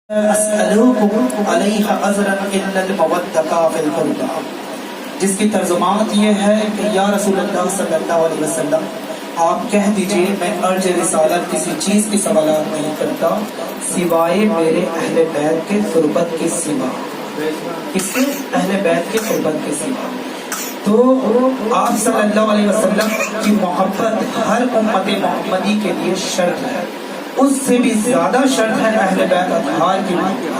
اسألوکم علیہ اجرا الا المودۃ فی القربى، جس کی ترجمات یہ ہے کہ یا رسول اللہ صلی اللہ علیہ وسلم آپ کہہ دیجئے میں ارج رسالت کسی چیز کی سوالات نہیں کرتا سوائے میرے اہل بیت کے قربت کے سوا، اس کے اہل بیت کے قربت کے سوا۔ تو آپ صلی اللہ علیہ وسلم کی محبت ہر امت محمدی کے لیے شرط ہے، اس سے بھی زیادہ شرط ہے اہل بیت اطہار کی محبت،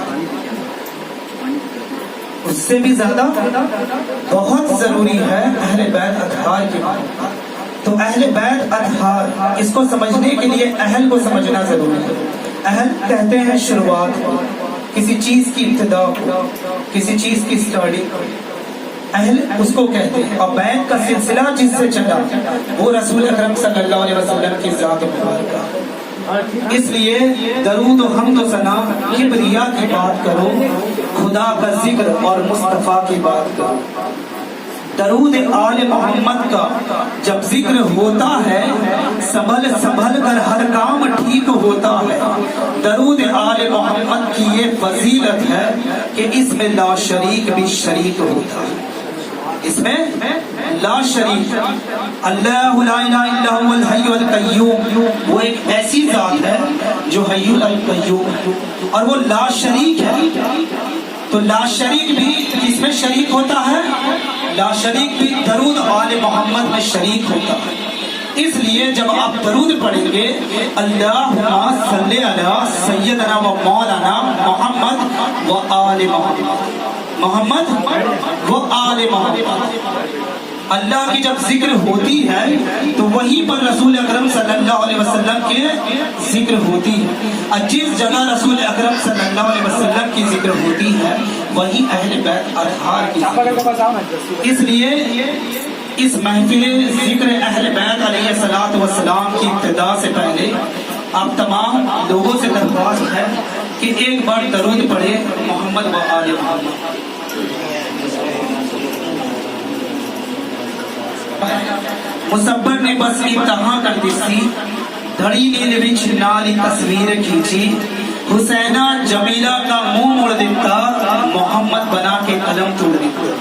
اس سے بھی زیادہ بہت ضروری ہے اہل بیت اطہار کی محبت۔ تو اہل بیت اطہار، اس کو سمجھنے کے لیے اہل کو سمجھنا ضروری ہے۔ اہل کہتے ہیں شروعات کو، کسی چیز کی ابتدا کو، کسی چیز کی سٹارٹنگ کو، اہل اس کو کہتے ہیں۔ اور بیت کا سلسلہ جس سے چلا وہ رسول اکرم صلی اللہ علیہ وسلم کی ذات مبارکہ۔ اس لیے درود و حمد و ثنا کبریا کی بات کرو، خدا کا ذکر اور مصطفیٰ کی بات کرو۔ درود آل محمد کا جب ذکر ہوتا ہے سنبھل سنبھل کر ہر کام ٹھیک ہوتا ہے۔ درود آل محمد کی یہ فضیلت ہے کہ اس میں لا شریک بھی شریک ہوتا ہے، اس میں لا شریک۔ اللہ لا الہ الا هو الحی القیوم، وہ ایک ایسی ذات ہے جو حی القیوم ہے اور وہ لا شریک ہے۔ تو لا شریک بھی کس میں شریک ہوتا ہے؟ لا شریک بھی درود آل محمد میں شریک ہوتا ہے۔ اس لیے جب آپ درود پڑھیں گے اللہم صلی علی سیدنا و مولانا محمد و آل محمد و آل محمد، اللہ کی جب ذکر ہوتی ہے تو وہیں پر رسول اکرم صلی اللہ علیہ وسلم کے ذکر ہوتی ہے، اور جس جگہ رسول اکرم صلی اللہ علیہ وسلم کی ذکر ہوتی ہے وہیں اہل بیت اطہار کی ذکر۔ اس لیے اس محفل ذکر اہل بیت علیہ الصلوۃ والسلام کی ابتدا سے پہلے آپ تمام لوگوں سے درخواست ہے کہ ایک بار درود پڑھے محمد و آل محمد۔ مصبر نے بس امتحان کر دیسی دھڑی نیل وچ نالی تصویر کھینچی، حسینہ جمیلہ کا منہ موڑ دیتا محمد بنا کے قلم توڑ دیتا۔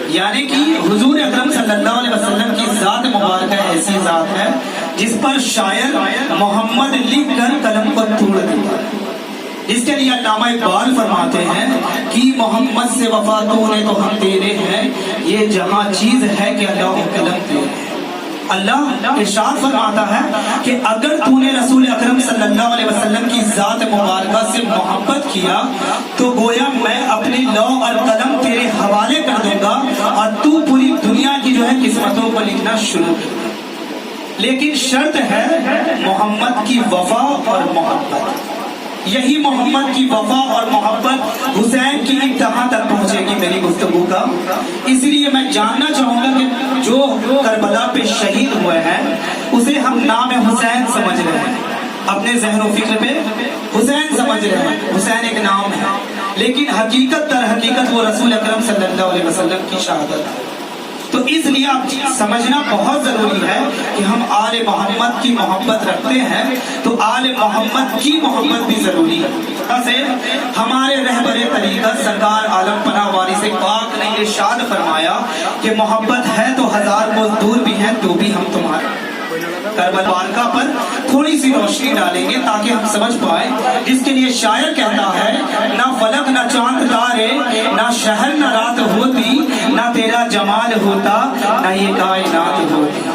یعنی کہ حضور اکرم صلی اللہ علیہ وسلم کی ذات مبارکہ ایسی ذات ہے جس پر شاعر محمد لکھ کر قلم کو توڑ دیتا ہے۔ اس کے لیے علامہ اقبال فرماتے ہیں کہ محمد سے وفا تو نے تو ہم تیرے ہیں، یہ جہاں چیز ہے کہ اللہ قلم تیرے ہیں۔ اللہ ارشاد فرماتا ہے کہ اگر تو نے رسول اکرم صلی اللہ علیہ وسلم کی ذات مبارکہ سے محبت کیا تو گویا میں اپنی لوح اور قلم تیرے حوالے کر دوں گا اور تو پوری دنیا کی جو ہے قسمتوں کو لکھنا شروع کر دے۔ لیکن شرط ہے محمد کی وفا اور محبت، یہی محمد کی وفا اور محبت حسین کی انتہا تک پہنچے گی میری گفتگو کا۔ اس لیے میں جاننا چاہوں گا کہ جو کربلا پہ شہید ہوئے ہیں اسے ہم نام حسین سمجھ رہے ہیں، اپنے ذہن و فکر پہ حسین سمجھ رہے ہیں، حسین ایک نام ہے، لیکن حقیقت در حقیقت وہ رسول اکرم صلی اللہ علیہ وسلم کی شہادت ہے۔ تو اس لیے آپ سمجھنا بہت ضروری ہے کہ ہم آل محمد کی محبت رکھتے ہیں تو آل محمد کی محبت بھی ضروری ہے۔ ایسے ہمارے رہبر طریقت سرکار عالم پناہ وارث پاک نے ارشاد فرمایا کہ محبت ہے تو ہزار کو دور بھی ہے تو بھی ہم تمہارے۔ کربلا بارکہ پر تھوڑی سی روشنی ڈالیں گے تاکہ ہم سمجھ پائیں، جس کے لیے شاعر کہتا ہے نہ فلک نہ چاند تارے نہ شہر نہ رات ہوتی، نہ تیرا جمال ہوتا نہ یہ کائنات ہوتی۔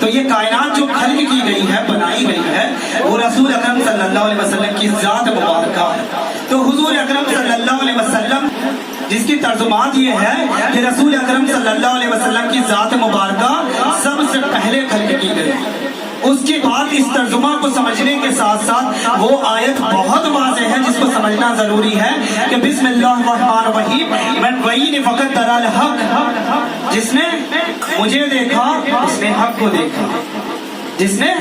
تو یہ کائنات جو خلق کی گئی ہے، بنائی گئی ہے، وہ رسول اکرم صلی اللہ علیہ وسلم کی ذات مبارکہ ہے۔ تو حضور اکرم صلی اللہ علیہ وسلم جس کی ترجمات یہ ہے کہ رسول اکرم صلی اللہ علیہ وسلم کی ذات مبارکہ سب سے پہلے خلق کی گئی۔ اس کے بعد اس ترجمہ کو سمجھنے کے ساتھ ساتھ وہ آیت بہت واضح ہے جس کو سمجھنا ضروری ہے کہ بسم اللہ الرحمن الرحیم من وعین فقط ترى الحق، جس نے مجھے دیکھا اس نے حق کو دیکھا، جس نے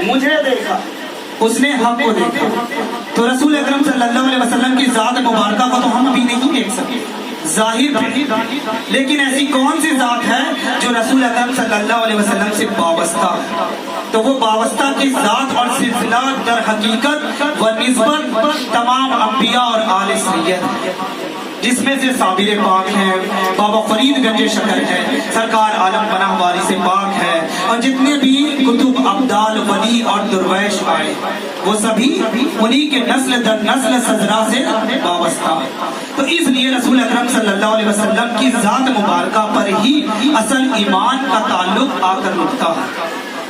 مجھے دیکھا اس نے حق کو دیکھا۔ تو رسول اکرم صلی اللہ علیہ وسلم کی ذات مبارکہ کو تو ہم ابھی نہیں دیکھ سکتے ظاہر بھی، لیکن ایسی کون سی ذات ہے جو رسول اکرم صلی اللہ علیہ وسلم سے وابستہ ہے؟ تو وہ وابستہ کی ذات اور سلسلہ در حقیقت و نسبت تمام انبیاء اور آل سید، جس میں سے صابر پاک ہے، بابا فرید گنج شکر ہے، سرکار عالم پناہ وارث پاک ہے، اور جتنے بھی کتب ابدال ولی اور درویش آئے وہ سبھی انہی کے نسل در نسل سزرا سے وابستہ ہے۔ تو اس لیے رسول اکرم صلی اللہ علیہ وسلم کی ذات مبارکہ پر ہی اصل ایمان کا تعلق آ کر رکتا ہے۔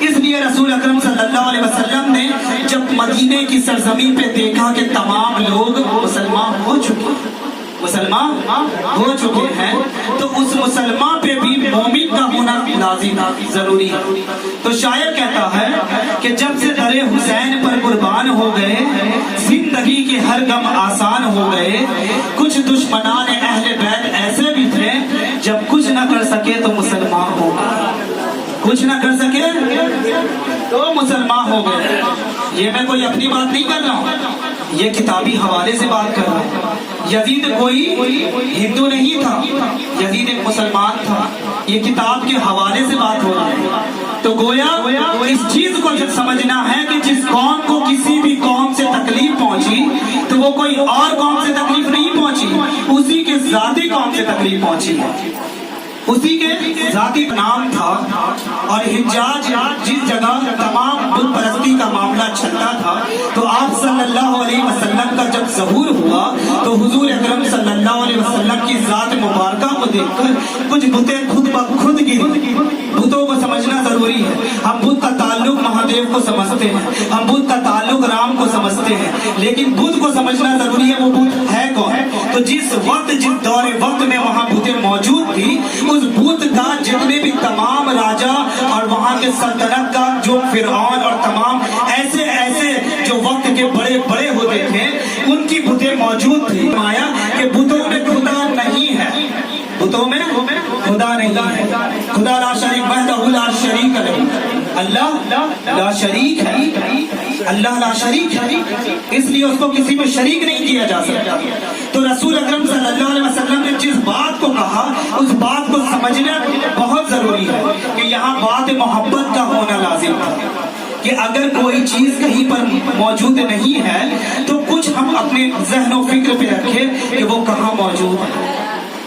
اس لیے رسول اکرم صلی اللہ علیہ وسلم نے جب مدینے کی سرزمین پہ دیکھا کہ تمام لوگ مسلمان ہو چکے ہیں، تو اس مسلمان پہ بھی مومن کا ہونا لازم ضروری ہے۔ تو شاعر کہتا ہے کہ جب سے در حسین پر قربان ہو گئے، زندگی کے ہر غم آسان ہو گئے، کچھ دشمنان اہل بیت ایسے بھی تھے جب کچھ نہ کر سکے تو مسلمان ہو گئے، کچھ نہ کر سکے تو مسلمان ہو گئے۔ یہ میں کوئی اپنی بات نہیں کر رہا ہوں، یہ کتابی حوالے سے بات کر رہا ہوں۔ یزید کوئی ہندو نہیں تھا، یزید ایک مسلمان تھا، یہ کتاب کے حوالے سے بات ہو رہی ہے۔ تو گویا اس چیز کو جب سمجھنا ہے کہ جس قوم کو کسی بھی قوم سے تکلیف پہنچی تو وہ کوئی اور قوم سے تکلیف نہیں پہنچی، اسی کے ذاتی قوم سے تکلیف پہنچی ہے، اسی کے ذاتی نام تھا۔ اور حجاز جس جگہ تمام بت پرستی کا معاملہ چلتا تھا، تو آپ صلی اللہ علیہ وسلم کا جب ظہور ہوا تو حضور اکرم صلی اللہ علیہ وسلم کی ذات مبارکہ کو دیکھ کر کچھ بتیں خود بخود گری۔ بتوں کو سمجھنا ضروری ہے۔ ہم بت کا تعلق مہادیو کو سمجھتے ہیں، ہم بت کا تعلق رام کو سمجھتے ہیں، لیکن بت کو سمجھنا ضروری ہے وہ بت ہے کون۔ تو جس وقت جس دور وقت میں وہاں بتیں موجود تھی، اس بت کا جتنے بھی تمام راجا اور وہاں کے سلطنت کا جو فرعون اور تمام ایسے جو وقت کے بڑے بڑے ہوتے تھے ان کی بتیں موجود تھی۔ مایا کہ بتوں میں خدا نہیں ہے، بتوں میں خدا نہیں ہے، خدا لا شریک وحدہ لا شریک لہ، اللہ لا شریک ہے، اللہ لا شریک ہے، اس لیے اس کو کسی میں شریک نہیں کیا جا سکتا۔ تو رسول اکرم صلی اللہ علیہ وسلم نے جس بات کو کہا اس بات کو سمجھنا بہت ضروری ہے کہ یہاں بات محبت کا ہونا لازم تھا، کہ اگر کوئی چیز کہیں پر موجود نہیں ہے تو کچھ ہم اپنے ذہن و فکر پہ رکھیں کہ وہ کہاں موجود ہے۔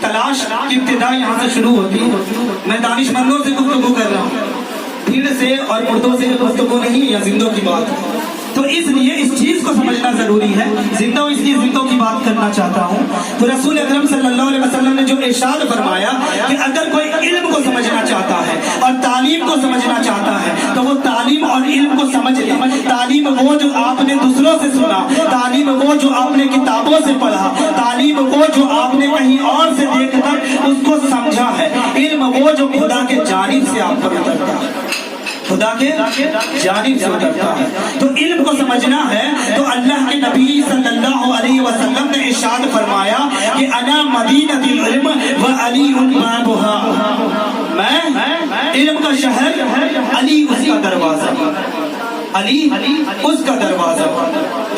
تلاش کی ابتدا یہاں سے شروع ہوتی ہے۔ میں دانش مندوں سے گفتگو کر رہا ہوں، بھیڑ سے اور مردوں سے گفتگو نہیں، یا زندوں کی بات ہے۔ تو اس لیے اس چیز کو سمجھنا ضروری ہے۔ زندوں اس لیے زندوں کی بات کرنا چاہتا ہوں۔ تو رسول اکرم صلی اللہ علیہ وسلم نے جو ارشاد فرمایا کہ اگر کوئی علم کو سمجھنا چاہتا ہے اور تعلیم کو سمجھنا چاہتا ہے تو وہ تعلیم اور علم کو سمجھ لے۔ تعلیم وہ جو آپ نے دوسروں سے سنا، تعلیم وہ جو آپ نے کتابوں سے پڑھا، تعلیم وہ جو آپ نے کہیں اور سے دیکھ کر اس کو سمجھا ہے، علم وہ جو خدا کے جانب سے آپ پر اترتا ہے، خدا کے جانب سے اترتا ہے۔ تو علم کو سمجھنا ہے تو اللہ کے نبی صلی اللہ علیہ وسلم نے ارشاد فرمایا کہ انا مدینۃ العلم و علی بابها، میں علم کا شہر، علی اس کا دروازہ، علی اس کا دروازہ۔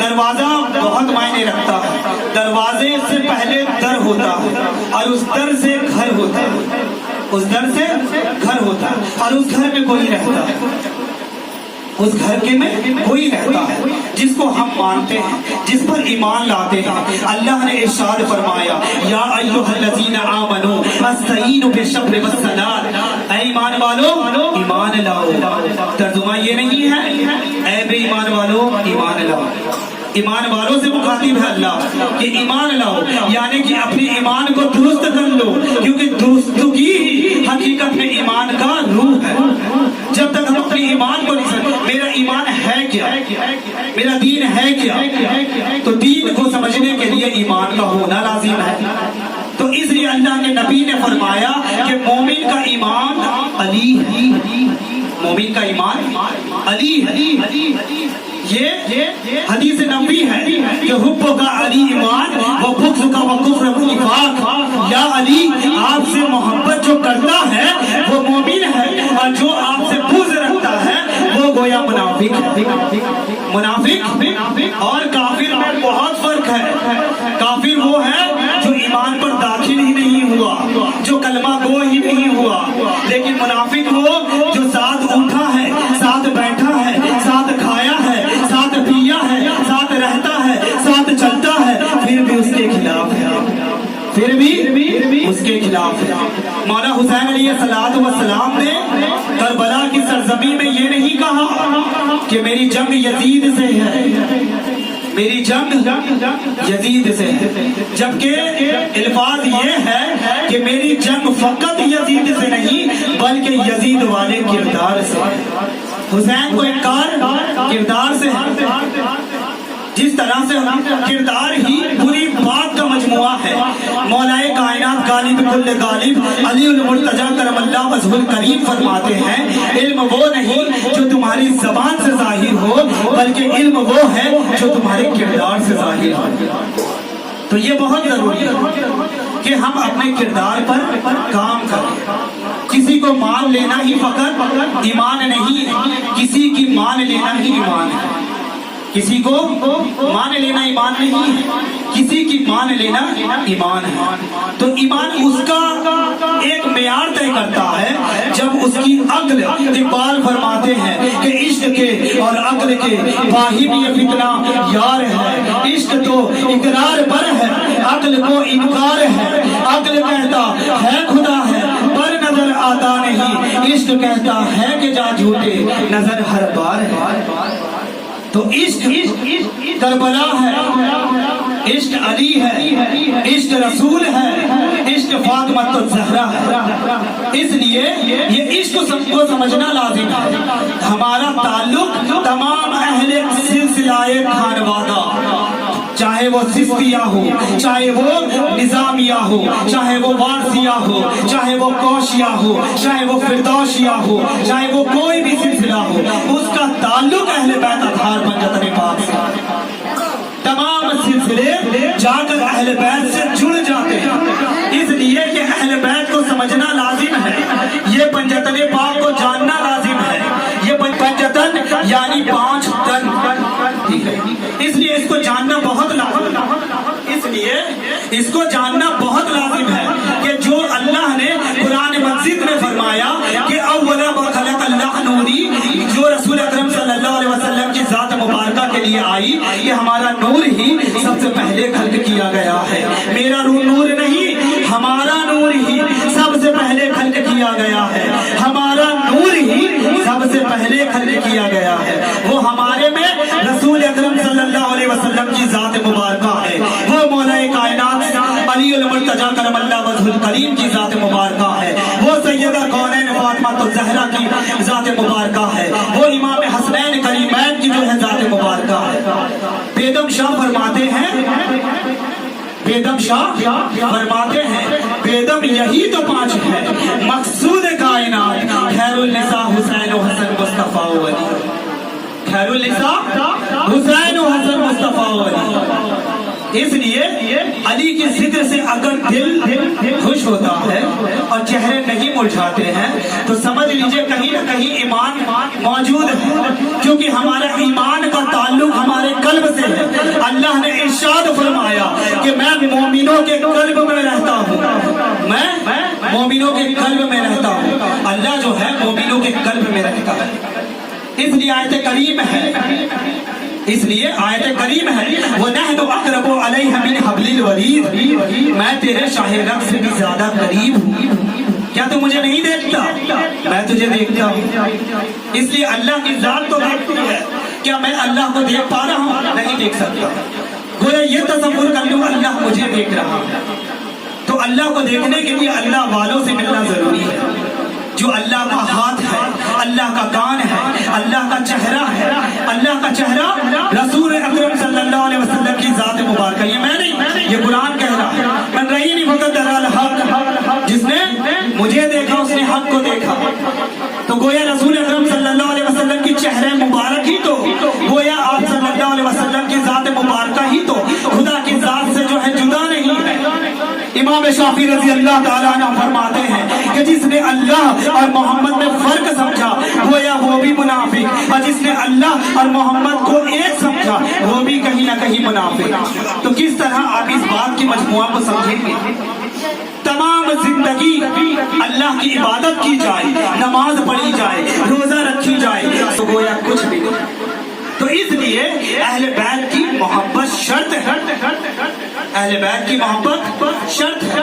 دروازہ بہت معنی رکھتا ہے، دروازے سے پہلے در ہوتا ہے اور اس در سے گھر ہوتا ہے، اس در سے گھر ہوتا ہے اور اس گھر میں کوئی رہتا ہے، اس گھر کے میں کوئی رہتا ہے جس کو ہم مانتے ہیں، جس پر ایمان لاتے ہیں۔ اللہ نے ارشاد فرمایا یا ایھا الذین آمنوا استعینوا بالصبر والصلاۃ، اے ایمان والو ایمان لاؤ۔ ترجمہ یہ نہیں ہے اے بے ایمان والو ایمان لاؤ، ایمان والوں سے مخاطب ہے اللہ کہ ایمان لاؤ، یعنی کہ اپنے ایمان کو درست کر لو، کیونکہ درستگی ہی حقیقت میں ایمان کا روح ہے۔ جب تک ہم اپنے ایمان کو نہیں سمجھیں، میرا ایمان ہے کیا، میرا دین ہے کیا، تو دین کو سمجھنے کے لیے ایمان کا ہونا لازم ہے۔ تو اس لیے اللہ کے نبی نے فرمایا کہ مومن کا ایمان علی ہے، مومن کا ایمان علی ہے۔ یہ حدیث نبوی ہے کہ حب کا علی ایمان و بغض کا و کفر نفاق، یا علی آپ سے محبت جو کرتا ہے وہ مومن ہے اور جو آپ سے بغض رکھتا ہے وہ گویا منافق ہے۔ منافق اور کافر میں بہت فرق ہے۔ کافر وہ ہے جو ایمان پر داخل ہی نہیں ہوا، جو کلمہ گو ہی نہیں ہوا، لیکن منافق وہ جو ساتھ اٹھا ہے، ساتھ بیٹھا اس کے خلاف ہے۔ مولا حسین علیہ السلام نے کربلا کی سرزمین میں یہ نہیں کہا کہ میری جنگ یزید سے ہے، میری جنگ یزید سے ہے، جبکہ الفاظ یہ ہے کہ میری جنگ فقط یزید سے نہیں بلکہ یزید والے کردار سے ہے۔ حسین کو ایک کردار سے ہے، جس طرح سے کردار ہی پوری بات کا مجموعہ ہے۔ مولا کائنات غالب کل غالب علی المرتضی کرم اللہ وجہہ الکریم فرماتے ہیں علم وہ نہیں جو تمہاری زبان سے ظاہر ہو بلکہ علم وہ ہے جو تمہارے کردار سے ظاہر ہو۔ تو یہ بہت ضروری ہے کہ ہم اپنے کردار پر کام کریں۔ کسی کو مان لینا ہی فقط ایمان نہیں ہے، کسی کی مان لینا ہی ایمان ہے۔ کسی کو مان لینا ایمان نہیں ہے، کسی کی مان لینا ایمان ہے۔ تو ایمان اس کا ایک معیار طے کرتا ہے جب اس کی عقل، اقبال فرماتے ہیں کہ عشق کے اور عقل کے باہم یہ فتنہ یار ہے، عشق تو اقرار پر ہے، عقل کو انکار ہے، عقل کہتا ہے خدا ہے پر نظر آتا نہیں، عشق کہتا ہے کہ جا جھوٹے نظر ہر بار ہے۔ تو عشق کربلا ہے، عشق علی ہے، عشق رسول ہے، عشق فاطمہ الزہرا ہے۔ اس لیے یہ عشق سب کو سمجھنا لازم ہے۔ ہمارا تعلق تمام اہل سلسلہ خانوادہ، چاہے وہ سستیہ ہو، چاہے وہ نظامیہ ہو، چاہے وہ وارثیہ ہو، چاہے وہ کوشیہ ہو، چاہے وہ فردوسیہ ہو، چاہے وہ کوئی بھی سلسلہ ہو، اس کا تعلق اہل بیت اطہار پنجتن پاک سے۔ تمام سلسلے جا کر اہل بیت سے جڑ جاتے ہیں، اس لیے کہ اہل بیت کو سمجھنا لازم ہے، یہ پنجتن پاک کو جاننا لازم ہے۔ یہ پنجتن یعنی 5 تن، اس لیے اس کو جاننا بہت لازم ہے۔ اس لیے اس کو جاننا بہت لازم ہے کہ جو اللہ نے قرآن مجید میں فرمایا کہ اول ما خلق اللہ نوری، جو رسول اکرم صلی اللہ علیہ وسلم کی ذات مبارکہ کے لیے آئی، یہ ہمارا نور ہی سب سے پہلے خلق کیا گیا ہے۔ میرا نور نہیں، ہمارا نور ہی سب سے پہلے خلق کیا گیا ہے، ہمارا نور ہی سب سے پہلے خلق کیا گیا ہے۔ وہ ہمارے میں رسول اکرم صلی اللہ علیہ وسلم کی ذات مبارکہ ہے، وہ مولا کائنات علی المرتضی کرم اللہ وجہہ الکریم کی ذات مبارکہ ہے، وہ سیدہ کونین فاطمہ الزہرا کی ذات مبارکہ ہے، وہ امام حسنین کریمین کی جو ہے ذات مبارکہ ہے۔ بیدم شاہ فرماتے ہیں، بیدم شاہ فرماتے ہیں بیدم یہی تو 5 ہے، مقصود کائنات خیر النساء حسین و حسن مصطفیٰ و علی، خیر النساء حسین و حسن مصطفیٰ و علی۔ اس لیے علی کے ذکر سے اگر دل خوش ہوتا ہے اور چہرے نہیں مرجھاتے ہیں تو سمجھ لیجئے کہیں نہ کہیں ایمان موجود ہے، کیونکہ ہمارا ایمان کا تعلق ہمارے قلب سے ہے۔ اللہ نے ارشاد فرمایا کہ میں مومنوں کے قلب میں رہتا ہوں، میں مومنوں کے قلب میں رہتا ہوں۔ اللہ جو ہے مومنوں کے قلب میں رہتا ہے، اس لیے آیت کریم ہے، اس لیے آیت کریم ہے وَنَحْنُ أَقْرَبُ عَلَيْهَ مِنْ حَبْلِ الْوَرِيدِ، میں تیرے شاہ رگ سے بھی زیادہ قریب ہوں۔ کیا تو مجھے نہیں دیکھتا؟ میں تجھے دیکھتا ہوں۔ اس لیے اللہ کی ذات تو دیکھتی ہے، کیا میں اللہ کو دیکھ پا رہا ہوں؟ نہیں دیکھ سکتا۔ گویا یہ تصور کر لوں اللہ مجھے دیکھ رہا ہے، تو اللہ کو دیکھنے کے لیے اللہ والوں سے ملنا ضروری ہے، جو اللہ کا ہاتھ ہے، اللہ کا کان ہے، اللہ کا چہرہ ہے۔ اللہ کا چہرہ رسول اکرم صلی اللہ علیہ وسلم کی ذات مبارکہ، یہ میں نہیں، یہ قرآن کہہ رہا ہے من رأینی فقد درا الحق، جس نے مجھے دیکھا اس نے حق کو دیکھا۔ تو گویا رسول اکرم صلی اللہ علیہ وسلم کی چہرہ مبارک ہی تو، گویا آپ صلی اللہ علیہ وسلم کی ذات مبارکہ ہی تو خدا کی ذات سے جو ہے جدا نہیں ہے۔ امام شافعی رضی اللہ تعالیٰ عنہ فرماتے ہیں کہ جس نے اللہ اور محمد میں فرق سمجھا گویا وہ بھی منافق، اور جس نے اللہ اور محمد کو ایک سمجھا وہ بھی کہیں نہ کہیں منافق۔ تو کس طرح آپ اس بات کی مجموعہ کو سمجھیں گے؟ تمام زندگی اللہ کی عبادت کی جائے، نماز پڑھی جائے، روزہ رکھی جائے تو گویا کچھ بھی نہیں۔ تو اس لیے اہل بیت کی محبت شرط ہے، اہل بیت کی محبت شرط ہے۔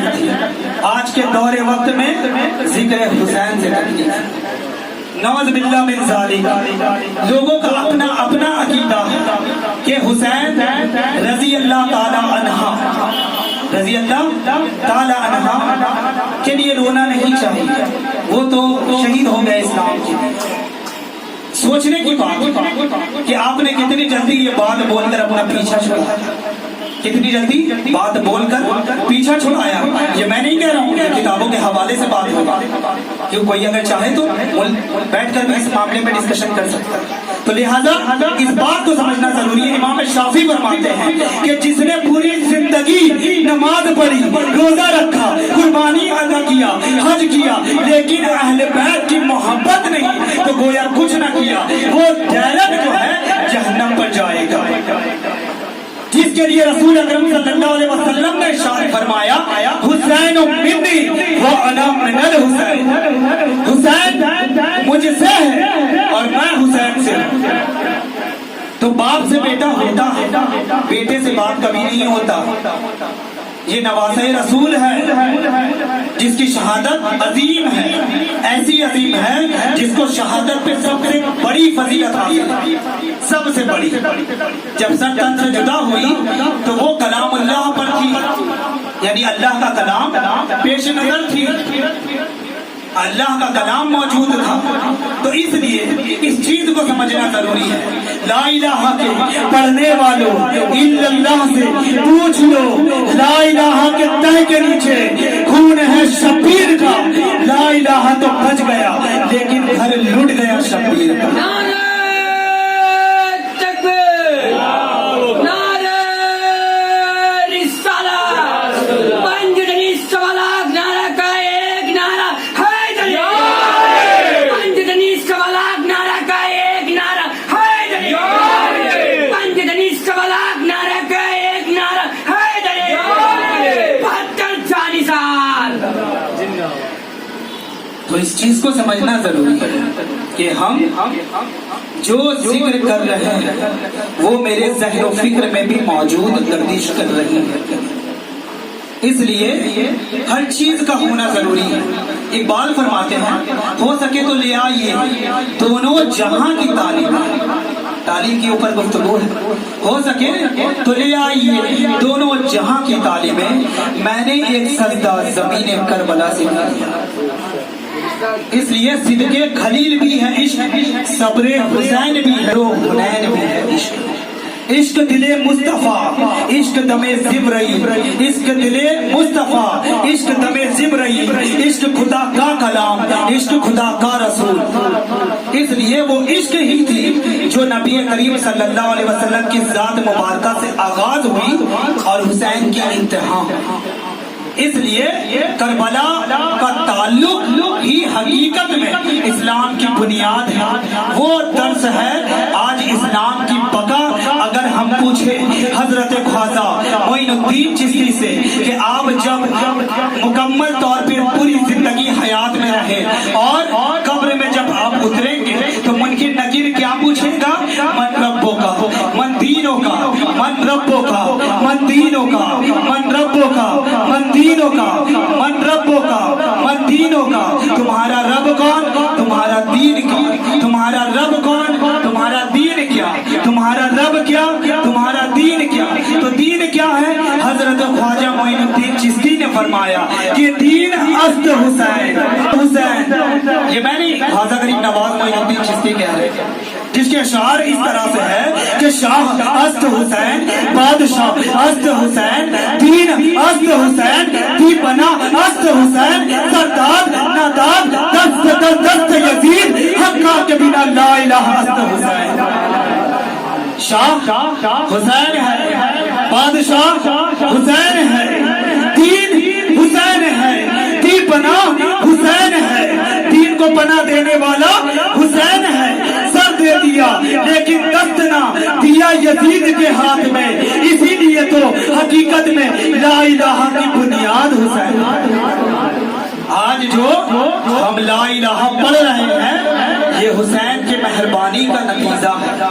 تکلیف تھی، آج کے دور وقت میں ذکر حسین سے تکلیف ہے۔ نعوذ باللہ من ذالک، لوگوں کا اپنا اپنا عقیدہ ہے کہ حسین رضی اللہ تعالی عنہ کے لیے رونا نہیں چاہیے، وہ تو شہید ہو گئے اسلام کے لیے۔ سوچنے کی بات کہ آپ نے کتنی جلدی یہ بات بول کر اپنا پیچھا چھوڑا، کتنی جلدی بات بول کر پیچھا چھڑایا۔ یہ میں نہیں کہہ رہا ہوں، کہ کتابوں کے حوالے سے بات ہوگا، کہ کوئی اگر چاہے تو بیٹھ کر بھی اس معاملے میں ڈسکشن کر سکتا ہے۔ تو لہذا اس بات کو سمجھنا ضروری ہے۔ امام شافعی فرماتے ہیں کہ جس نے پوری زندگی نماز پڑھی، روزہ رکھا، قربانی ادا کیا، حج کیا، لیکن اہل بیت کی محبت نہیں تو گویا کچھ نہ کیا، وہ ڈائریکٹ جو ہے جہنم پر جائے گا۔ جس کے لیے رسول اکرم صلی اللہ علیہ وسلم نے ارشاد فرمایا، حسین منی وانا من الحسین، حسین مجھ سے ہے اور میں حسین سے ہوں۔ تو باپ سے بیٹا ہوتا ہے، بیٹے سے باپ کبھی نہیں ہوتا۔ یہ نواسہ رسول ہے جس کی شہادت عظیم ہے، ایسی عظیم ہے جس کو شہادت پہ سب سے بڑی فضیلت حاصل ہے، سب سے بڑی۔ جب سر تن سے جدا ہوئی تو وہ کلام اللہ پر تھی، یعنی اللہ کا کلام پیش نظر تھی، اللہ کا کلام موجود تھا۔ تو اس لیے اس چیز کو سمجھنا ضروری ہے۔ لا الہ کے پڑھنے والوں الا اللہ سے پوچھ لو، لا الہ کے تہ کے نیچے خون ہے شبیر کا، لا الہ تو بچ گیا لیکن گھر لٹ گیا شبیر کا۔ تو اس چیز کو سمجھنا ضروری ہے کہ ہم جو ذکر کر رہے ہیں وہ میرے ذہن و فکر میں بھی موجود گردش کر رہی ہے، اس لیے ہر چیز کا ہونا ضروری ہے۔ اقبال فرماتے ہیں ہو سکے تو لے آئیے دونوں جہاں کی تعلیم، تعلیم کے اوپر گفتگو ہے، ہو سکے تو لے آئیے دونوں جہاں کی تعلیمیں، میں نے ایک سجدہ زمین کربلا سے کیا۔ اس لیے صدق خلیل بھی ہے عشق، صبر حسین بھی ہے، روح حنین بھی ہے عشق۔ عشق دل مصطفیٰ عشق دم زمرئی، عشق دل مصطفیٰ عشق دم زمرئی، عشق خدا کا کلام عشق خدا کا رسول۔ اس لیے وہ عشق ہی تھی جو نبی کریم صلی اللہ علیہ وسلم کی ذات مبارکہ سے آغاز ہوئی اور حسین کی انتہا۔ اس لیے کربلا کا تعلق ہی حقیقت میں اسلام کی بنیاد ہے، وہ درس ہے آج اسلام کی بقا۔ اگر ہم پوچھیں حضرت خواجہ معین الدین چشتی سے کہ آپ جب مکمل طور پر پوری زندگی حیات میں رہے اور قبر میں جب آپ اتریں گے تو منکر نکیر کیا پوچھے گا؟ من ربوں کا، من دینوں کا، من ربوں کا، من دینوں کا، من ربوں کا، من دینوں کا، من ربوں کا، من دینوں کا۔ تمہارا رب کون؟ تمہارا دین کیا؟ تمہارا رب کون؟ تمہارا دین کیا؟ تمہارا رب کیا؟ تمہارا دین کیا؟ تو دین کیا ہے؟ حضرت خواجہ معین الدین چشتی نے فرمایا کہ دین است حسین، حسین۔ یہ میں نہیں، خواجہ غریب نواز معین الدین چشتی کہہ رہے ہیں، جس کے اشعار اس طرح سے ہے کہ شاہ است حسین، بادشاہ است حسین، دین است حسین، دیپنا است حسین، سرداد ناداد دست دست یزید، حقا کے بنا لا الہ است حسین۔ شاہ حسین ہے، بادشاہ حسین ہے، دین حسین ہے، دیپنا حسین ہے، دین کو پناہ دینے والا حسین ہے۔ سر دے دیا لیکن دست نہ دیا یزید کے ہاتھ میں، اسی لیے تو حقیقت میں لا الہ کی بنیاد حسین۔ آج جو ہم لا الہ پڑھ رہے ہیں یہ حسین کے مہربانی کا نتیجہ ہے،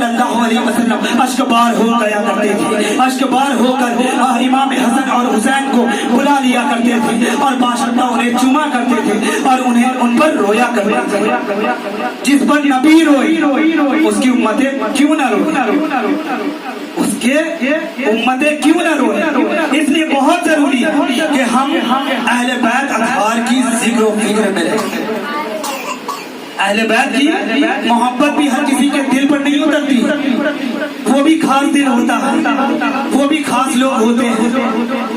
صلی اللہ علیہ وسلم اشکبار ہو گیا کرتے تھے، اشکبار ہو کر امام حسن اور حسین کو بلا لیا کرتے تھے اور باشندہ انہیں چوما کرتے تھے اور انہیں ان پر رویا کرتے تھے۔ جس پر نبی روئی اس کی امتیں کیوں نہ روئیں، اس کے امتیں کیوں نہ روئیں؟ اس لیے بہت ضروری ہے کہ ہم اہل بیت اطہار کی ذکر و فکر میں رہیں۔ اہل بیت کی محبت بھی ہر کسی کے دل پر نہیں اترتی، وہ بھی خاص دل ہوتا ہے، وہ بھی خاص لوگ ہوتے ہیں۔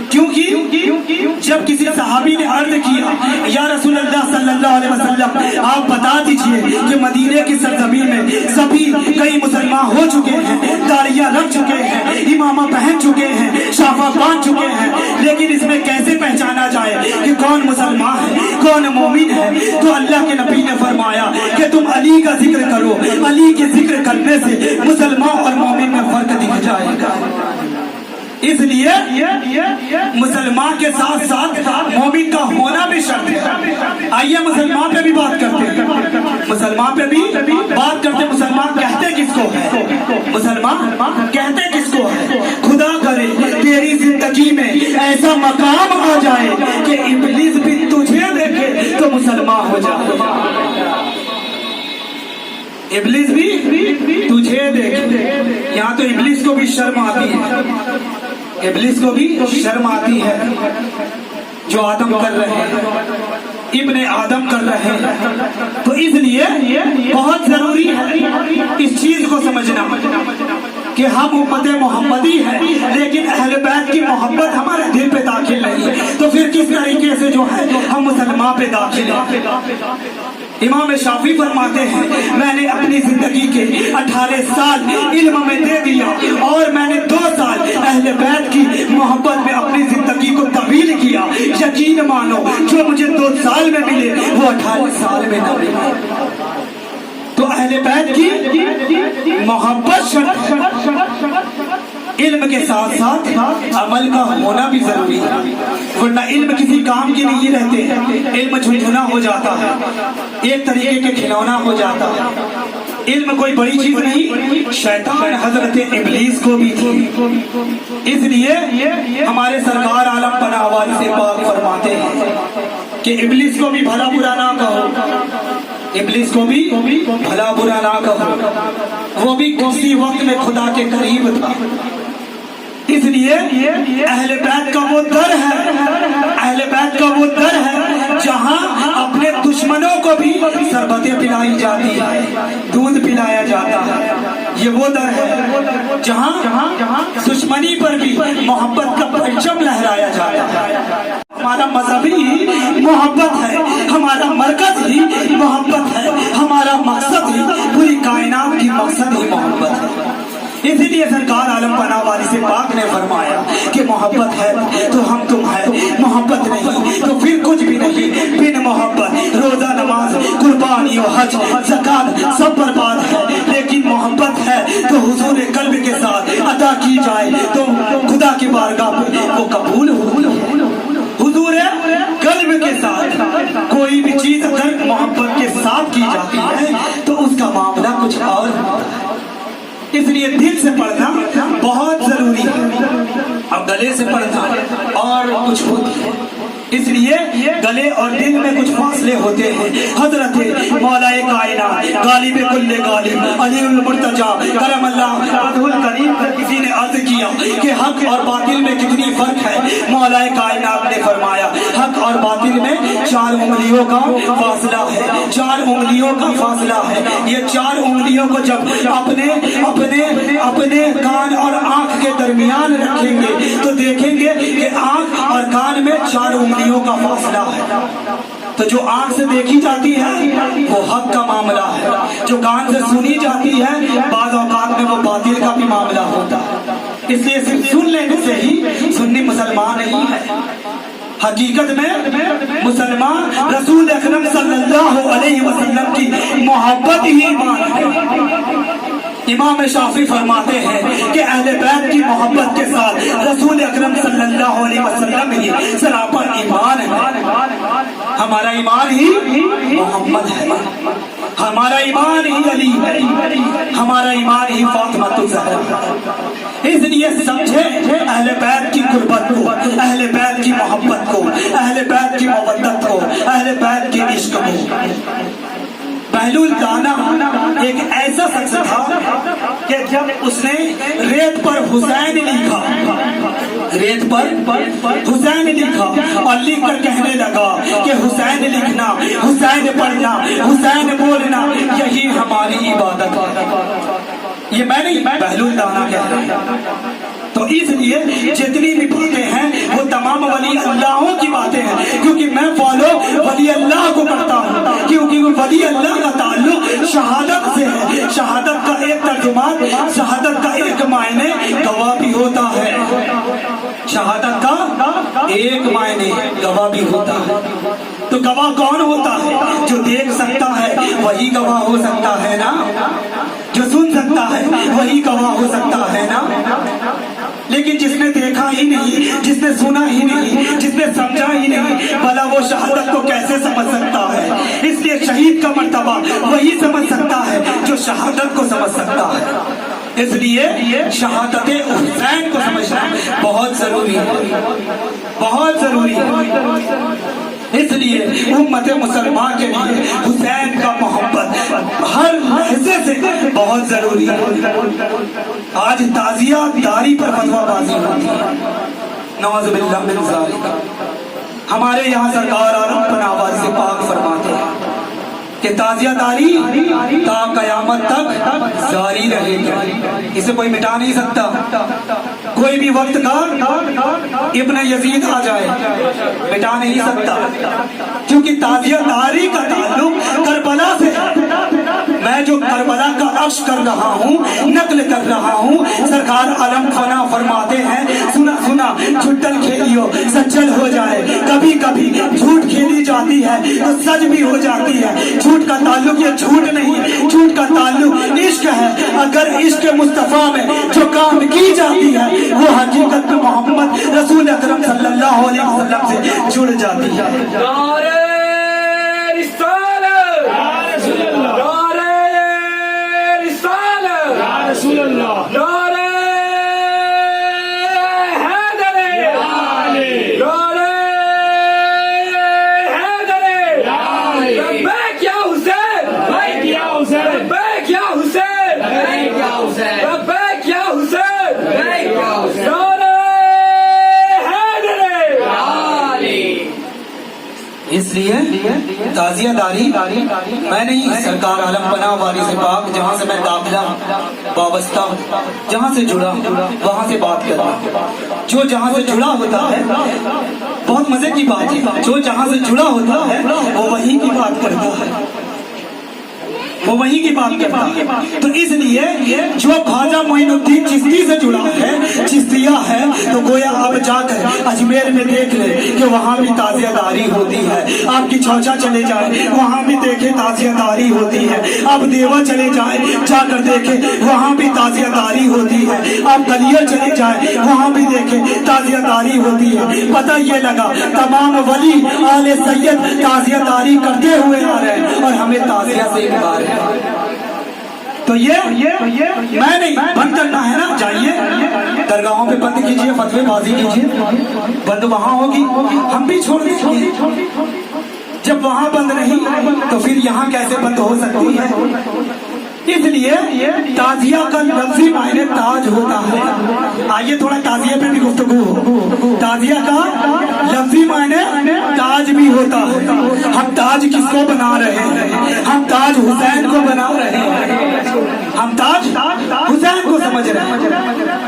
کیونکہ جب کسی صحابی نے عرض کیا یا رسول اللہ صلی اللہ علیہ وسلم آپ بتا دیجئے کہ مدینے کی سرزمین میں سبھی کئی مسلمان ہو چکے ہیں، داڑیاں رکھ چکے ہیں، امامہ پہن چکے ہیں، شافہ باندھ چکے ہیں، لیکن اس میں کیسے پہچانا جائے کہ کون مسلمان ہے کون مومن ہے؟ تو اللہ کے نبی نے فرمایا کہ تم علی کا ذکر کرو، علی کے ذکر کرنے سے مسلمان اور مومن میں فرق دکھ جائے گا۔ اس لیے مسلمان کے ساتھ ساتھ مومن کا ہونا بھی شرط ہے۔ آئیے مسلمان پہ بھی بات کرتے ہیں، مسلمان پہ بھی بات کرتے ہیں۔ مسلمان کہتے کس کو ہے؟ مسلمان کہتے کس کو ہے؟ خدا کرے تیری زندگی میں ایسا مقام آ جائے کہ ابلیس بھی تجھے دیکھے تو مسلمان ہو جائے، ابلیس بھی تجھے دیکھے۔ یہاں تو ابلیس کو بھی شرم آتی ہے، ابلیس کو بھی شرم آتی ہے جو آدم کر رہے ہیں، ابن آدم کر رہے ہیں۔ تو اس لیے بہت ضروری ہے اس چیز کو سمجھنا کہ ہم امت محمدی ہیں، لیکن اہل بیت کی محبت ہمارے دل پہ داخل نہیں ہے، تو پھر کس طریقے سے جو ہے ہم مسلمان پہ داخل ہیں؟ امام شافعی فرماتے ہیں میں نے اپنی زندگی کے 18 سال علم میں دے دیا اور میں نے 2 سال اہل بیت کی محبت میں اپنی زندگی کو تبدیل کیا۔ یقین مانو جو مجھے 2 سال میں ملے وہ 18 سال میں نہ ملے۔ تو اہل بیت کی محبت شرط ہے، علم کے ساتھ ساتھ عمل کا ہونا بھی ضروری ہے، ورنہ علم کسی کام کے نہیں رہتے، علم جھنجھنا ہو جاتا ہے، ایک طریقے کے کھلونا ہو جاتا ہے۔ علم کوئی بڑی چیز نہیں، شیطان حضرت ابلیس کو بھی تھی۔ اس لیے ہمارے سرکار عالم پناہ وارث پاک فرماتے ہیں کہ ابلیس کو بھی بھلا برا نہ کہو، ابلیس کو بھی بھلا برا نہ کہو، وہ بھی کسی وقت میں خدا کے قریب تھا۔ اس لیے اہل بیت کا وہ در ہے، اہل بیت کا وہ در ہے جہاں اپنے دشمنوں کو بھی شربتیں پلائی جاتی ہے، دودھ پلایا جاتا ہے۔ یہ وہ در ہے جہاں دشمنی پر بھی محبت کا پرچم لہرایا جاتا ہے۔ ہمارا مذہب ہی محبت ہے، ہمارا مرکز ہی محبت ہے، ہمارا مقصد ہی پوری کائنات کی مقصد ہی محبت ہے۔ اسی لیے سرکار عالم پناہ وارث پاک نے فرمایا کہ محبت ہے تو ہم تم ہے، محبت نہیں تو پھر کچھ بھی نہیں۔ بن محبت روزہ نماز قربانی و حج زکات سب برباد ہے، لیکن محبت ہے تو حضور قلب کے ساتھ ادا کی جائے تو خدا کی بارگاہ میں وہ قبول ہوتی ہے۔ حضور قلب کے ساتھ کوئی بھی چیز اگر محبت کے ساتھ کی جاتی ہے تو اس کا معاملہ کچھ اور ہوتا ہے۔ اس لیے دل سے پڑھنا بہت ضروری ہے، اب گلے سے پڑھنا اور کچھ ہوتی ہے۔ اس لیے گلے اور دل میں کچھ فاصلے ہوتے ہیں۔ حضرت مولا کائنات غالب کل غالب علی المرتجی کرم اللہ وجہ الکریم سے کسی نے عرض کیا کہ حق اور باطل میں کتنی فرق ہے؟ مولا کائنات نے فرمایا حق اور باطل میں 4 انگلیوں کا فاصلہ ہے، 4 انگلیوں کا فاصلہ ہے۔ یہ 4 انگلیوں کو جب اپنے کان اور آنکھ کے درمیان رکھیں گے تو دیکھیں گے کہ آنکھ اور کان میں 4 انگلیوں کا فاصلہ ہے۔ تو جو آنکھ سے دیکھی جاتی ہے وہ حق کا معاملہ ہے، جو کان سے سنی جاتی ہے بعض اوقات میں وہ باطل کا بھی معاملہ ہوتا ہے۔ اس لیے صرف سن لینے سے ہی سنی مسلمان نہیں ہے، حقیقت میں مسلمان رسول اکرم صلی اللہ علیہ وسلم کی محبت ہی ایمان ہے۔ امام شافعی فرماتے ہیں کہ اہل بیت کی محبت کے ساتھ رسول اکرم صلی اللہ علیہ وسلم ہی سراپا ایمان ہے۔ ہمارا ایمان ہی محمد ہے، ہمارا ایمان ہی علی ہے، ہمارا ایمان ہی فاطمہ الزہرا ہے۔ اس لیے سمجھے اہل بیت کی قربت کو، اہل بیت کی محبت کو، اہل بیت کی مودت کو، اہل بیت کے عشق کو۔ بہلول دانا ایک ایسا شخص تھا کہ جب اس نے ریت پر حسین لکھا، ریت پر حسین لکھا اور لکھ کر کہنے لگا کہ حسین لکھنا، حسین پڑھنا، حسین بولنا، یہی ہماری عبادت ہے۔ یہ میں نہیں، بہلول دانا کہہ رہا ہوں۔ تو اس لیے جتنی بھی باتیں ہیں وہ تمام ولی اللہوں کی باتیں ہیں، کیونکہ میں فالو ولی اللہ کو کرتا ہوں، کیونکہ ولی اللہ کا تعلق شہادت سے ہے۔ شہادت کا ایک ترجمان، شہادت کا ایک معنی گواہ بھی ہوتا ہے، شہادت کا ایک معنی گواہ بھی ہوتا ہے۔ تو گواہ کون ہوتا ہے؟ جو دیکھ سکتا ہے وہی گواہ ہو سکتا ہے نا، جو سن سکتا ہے وہی گواہ ہو سکتا ہے نا۔ لیکن جس نے دیکھا ہی نہیں، جس نے سنا ہی نہیں، جس نے سمجھا ہی نہیں، بھلا وہ شہادت کو کیسے سمجھ سکتا ہے؟ اس لیے شہید کا مرتبہ وہی سمجھ سکتا ہے جو شہادت کو سمجھ سکتا ہے۔ اس لیے شہادت حسین کو سمجھنا بہت ضروری ہے، بہت ضروری ہے۔ اس لیے امت مسلمان کے لیے حسین کا محبت ہر لحظے سے بہت ضروری ہے۔ آج تعزیہ داری پر فتویٰ بازی ہوتی ہے، نعوذ باللہ من ذالک۔ ہمارے یہاں سرکار عالم پر آواز سے پاک فرماتے ہیں کہ تعزیہ داری تا قیامت تک جاری رہے گی، اسے کوئی مٹا نہیں سکتا۔ کوئی بھی وقت کا ابن یزید آ جائے مٹا نہیں سکتا، کیونکہ تعزیہ داری کا تعلق کربلا سے ہے۔ میں جو کربلا کا عکس کر رہا ہوں، نقل کر رہا ہوں، سرکار عالم فنا فرماتے ہیں، سنا سنا چھٹل کھیلیو سچل ہو جائے۔ کبھی کبھی جھوٹ کھیلی جاتی ہے تو سچ بھی ہو جاتی ہے۔ جھوٹ کا تعلق یہ جھوٹ نہیں، جھوٹ کا تعلق عشق ہے۔ اگر عشق مصطفیٰ میں جو کام کی جاتی ہے وہ حقیقت میں محمد رسول اکرم صلی اللہ علیہ وسلم سے جڑ جاتی ہے۔ اس لیے تعزیہ داری میں نہیں، سرکار عالم پناہ وارث پاک جہاں سے میں داخلہ وابستہ جہاں سے جڑا وہاں سے بات کرنا۔ جو جہاں سے جڑا ہوتا ہے، بہت مزے کی بات ہے، جو جہاں سے جڑا ہوتا ہے وہ وہیں کی بات کرتا ہے، وہ وہیں کی بات کرتا ہے۔ تو اس لیے جو خواجہ معین الدین چشتی سے جڑا ہے، چشتیہ ہے، تو گویا آپ جا کر اجمیر میں دیکھ لیں کہ وہاں بھی تعزیہ داری ہوتی ہے۔ آپ کی چوچا چلے جائیں وہاں بھی دیکھیں تعزیہ داری ہوتی ہے۔ آپ دیوا چلے جائیں جا کر دیکھیں وہاں بھی تعزیہ داری ہوتی ہے۔ آپ گلیہ چلے جائیں وہاں بھی دیکھیں تعزیہ داری ہوتی ہے۔ پتہ یہ لگا تمام ولی آل سید تعزیہ داری کرتے ہوئے آ رہے ہیں اور ہمیں تعزیہ سے انکار ہے۔ تو یہ میں نہیں، بند کرنا ہے نا، جائیے درگاہوں پہ بند کیجئے، فتوے بازی کیجئے، بند وہاں ہوگی، ہم بھی چھوڑ دیں گے۔ جب وہاں بند نہیں تو پھر یہاں کیسے بند ہو سکتی ہے؟ اس لیے تعزیہ کا لفظی معنی تاج ہوتا ہے۔ آئیے تھوڑا تعزیہ پہ بھی گفتگو ہو۔ تعزیہ کا لفظی معنی تاج بھی ہوتا ہے۔ ہم تاج کس کو بنا رہے ہیں؟ ہم تاج حسین کو بنا رہے ہیں، ہم تاج حسین کو سمجھ رہے ہیں۔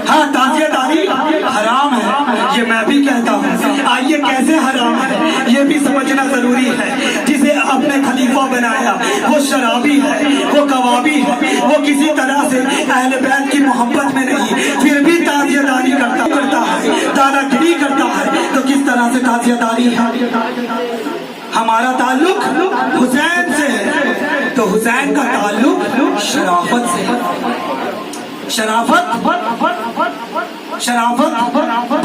ہاں تعزیہ داری حرام ہے، یہ میں بھی کہتا ہوں۔ آئیے کیسے حرام ہے یہ بھی سمجھنا ضروری ہے۔ جسے اپنے خلیفہ بنایا وہ شرابی ہے، وہ کبابی ہے، وہ کسی طرح سے اہل بیت کی محبت میں نہیں، پھر بھی تعزیہ داری کرتا ہے، دادا گیری کرتا ہے، تو کس طرح سے تعزیہ داری ہے؟ ہمارا تعلق حسین سے ہے تو حسین کا تعلق شرافت سے ہے۔ شرافت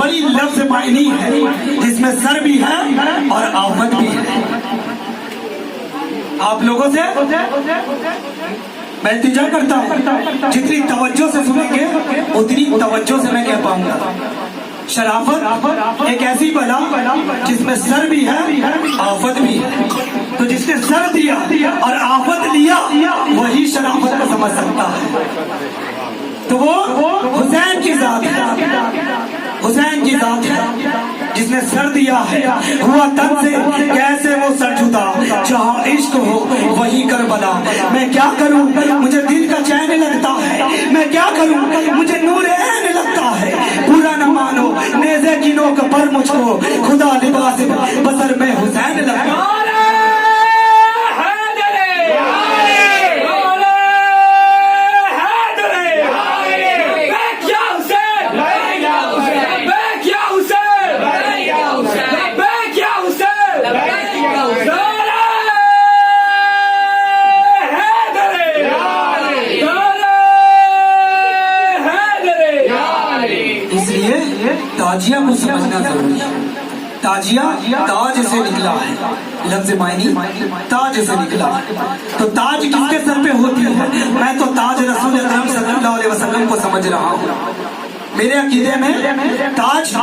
بڑی لفظ معنی ہے، جس میں سر بھی ہے اور آفت بھی ہے۔ آپ لوگوں سے میں التجا کرتا ہوں جتنی توجہ سے سنیں گے اتنی توجہ سے میں کہہ پاؤں گا. شرافت ایک ایسی بلا جس میں سر بھی ہے آفت بھی ہے. تو جس نے سر دیا اور آفت لیا وہی شرافت کو سمجھ سکتا ہے. تو وہ حسین کی ذات ہے, حسین کی ذات ہے جس نے سر دیا ہے. ہوا تن سے کیسے وہ سر جھکا, جہاں عشق ہو وہی کربلا. میں کیا کروں مجھے دل کا چین لگتا ہے, میں کیا کروں مجھے نور عین لگتا ہے. برا نہ مانو نیزے کی نوک پر مجھ کو خدا لباس بسر میں حسین لگتا. تاجیہ کو سمجھنا ضروری ہے. تاجیہ تاج سے نکلا ہے, لفظ معنی تاج سے نکلا ہے. تو تاج کس کے سر پہ ہوتی ہے؟ میں تو تاج رسول اکرم صلی اللہ علیہ وسلم کو سمجھ رہا ہوں. میرے عقیدے میں تاج,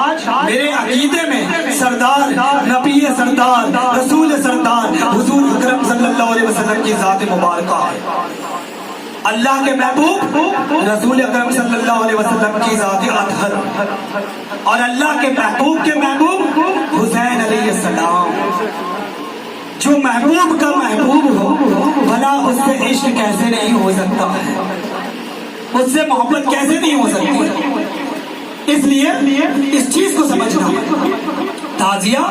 میرے عقیدے میں سردار, نبی سردار, رسول سردار حضور اکرم صلی اللہ علیہ وسلم کی ذات مبارکہ ہے. اللہ کے محبوب رسول اکرم صلی اللہ علیہ وسلم کی ذات اطہر, اور اللہ کے محبوب کے محبوب حسین علیہ السلام. جو محبوب کا محبوب ہو بھلا اس سے عشق کیسے نہیں ہو سکتا ہے, اس سے محبت کیسے نہیں ہو سکتی. اس لیے اس چیز کو سمجھنا, تازیہ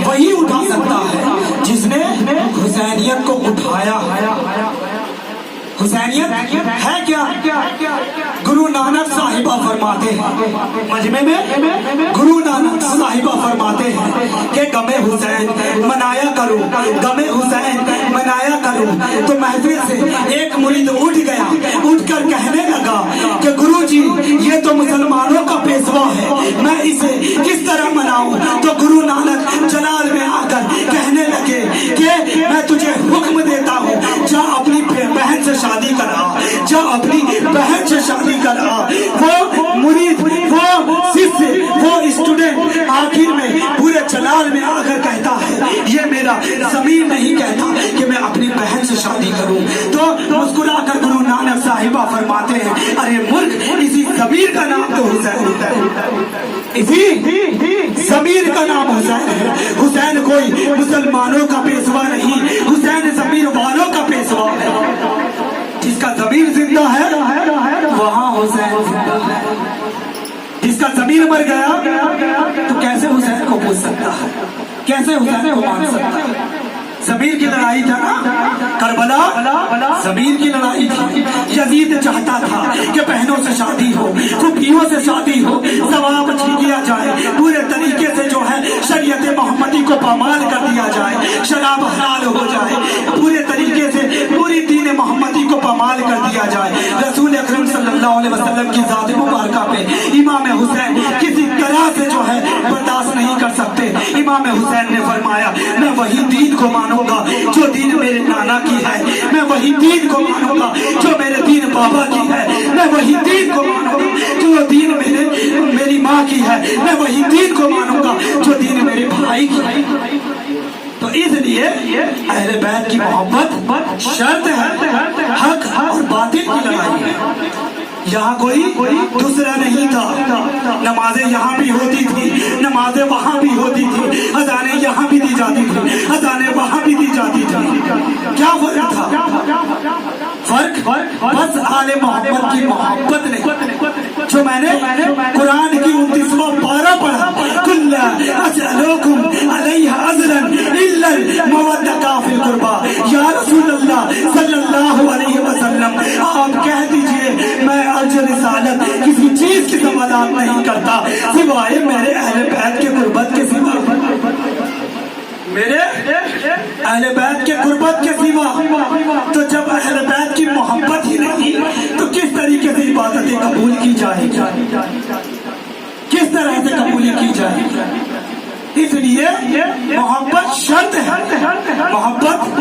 وہی اٹھا سکتا ہے جس نے حسینیت کو اٹھایا. حسینیت ہے کیا؟ گرو نانک صاحبہ فرماتے ہیں مجمع میں, گرو نانک صاحبہ فرماتے ہیں کہ غم حسین منایا کرو, غم حسین منایا کرو. تو محفل سے ایک مرید اٹھ گیا, اٹھ کر کہنے لگا کہ گرو جی یہ تو مسلمانوں کا پیشوا ہے, میں اسے کس طرح مناؤں. تو گرو نانک جلال میں آ کر کہنے لگے کہ میں تجھے حکم دیتا ہوں, جا اپنی بہن سے شادی کرا, جا اپنی بہن سے شادی کرا. وہ مرید, وہ شیشیہ, وہ اسٹوڈنٹ آخر میں پورے جلال میں آ کر کہتا ہے یہ میرا ضمیر نہیں کہتا کہ میں اپنی بہن سے شادی کروں. تو مسکرا کر گرو نانک صاحبہ فرماتے ہیں ارے ملک اسی ضمیر کا نام تو حسین ہے, اسی ضمیر کا نام حسین ہے. حسین کوئی مسلمانوں کا پیشوا نہیں, حسین ضمیر والوں کا پیشوا ہے. جس کا ضمیر زندہ ہے وہاں حسین زندہ ہے. جس کا ضمیر مر گیا تو کیسے حسین کو پوچھ سکتا ہے, کیسے حسین کو مان سکتا ہے. ضمیر کی لڑائی تھا نا کربلا, ضمیر کی لڑائی تھی. یزید چاہتا تھا کہ بہنوں سے شادی ہو, پھوپھیوں سے شادی ہو, ثواب چھینکیا جائے, پورے طریقے سے جو ہے شریعت محمدی کو پامال کر دیا جائے, شراب حلال ہو جائے, پورے طریقے سے پوری دین محمدی کو پامال کر دیا جائے. رسول اکرم صلی اللہ علیہ وسلم کی ذات مبارکہ پہ امام حسین کسی طرح سے جو ہے برداشت نہیں کر سکتے. امام حسین نے فرمایا میں وہی دین کو مانوں گا جو دین میرے نانا کی ہے, میں وہی دین کو مانوں گا جو میرے دین بابا کی ہے, میں وہی دین کو مانوں گا جو دین میری ماں کی ہے, میں وہی دین کو مانوں گا جو دین میرے بھائی کی ہے. تو اس لیے اہل بیت کی محبت شرط ہے, حق اور باطل کی لڑائی ہے. یہاں کوئی دوسرا نہیں تھا. نمازیں یہاں بھی ہوتی تھی, نمازیں وہاں بھی ہوتی تھی, اذانیں یہاں بھی دی جاتی تھی, اذانیں وہاں بھی دی جاتی تھی. کیا فرق تھا؟ فرق بس آل محمد کی محبت نہیں. جو میں نے قرآن کی 29واں پارہ پڑھا, کل اسألوکم علیہ اجرا الا المودۃ فی القربى. یا رسول اللہ صلی اللہ علیہ وسلم آپ کہہ دیجئے میں اجر رسالت کسی چیز کی ضمانت نہیں کرتا سوائے میرے اہل بیت کے قربت کے سوا, میرے اہل بیت کے قربت کے سوا. تو جب اہل بیت کی محبت ہی نہیں تو کس طریقے سے عبادتیں قبول کی جائے گی, کس طرح سے قبول کی جائے گی. اس لیے محبت شرط ہے, محبت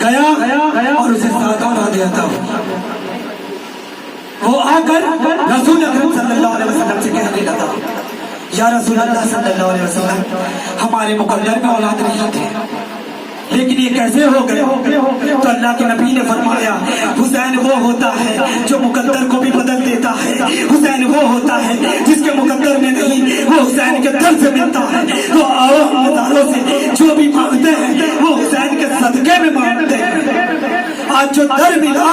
گیا اور اسے ساتھ اڑا دیا تھا. وہ آ کر رسول اکرم صلی اللہ علیہ وسلم سے کہنے لگا یا رسول اللہ صلی اللہ علیہ وسلم ہمارے مقدر میں اولاد نہیں تھے لیکن یہ کیسے ہو گئے؟ تو اللہ کے نبی نے فرمایا حسین وہ ہوتا ہے جو مقدر کو بھی بدل دیتا ہے. حسین وہ ہوتا ہے جس کے مقدر میں نہیں وہ حسین کے در سے ملتا ہے. تو آؤ ہم مزاروں سے جو بھی مانگتے ہیں وہ حسین کے صدقے میں مانگتے ہیں. آج جو در ملا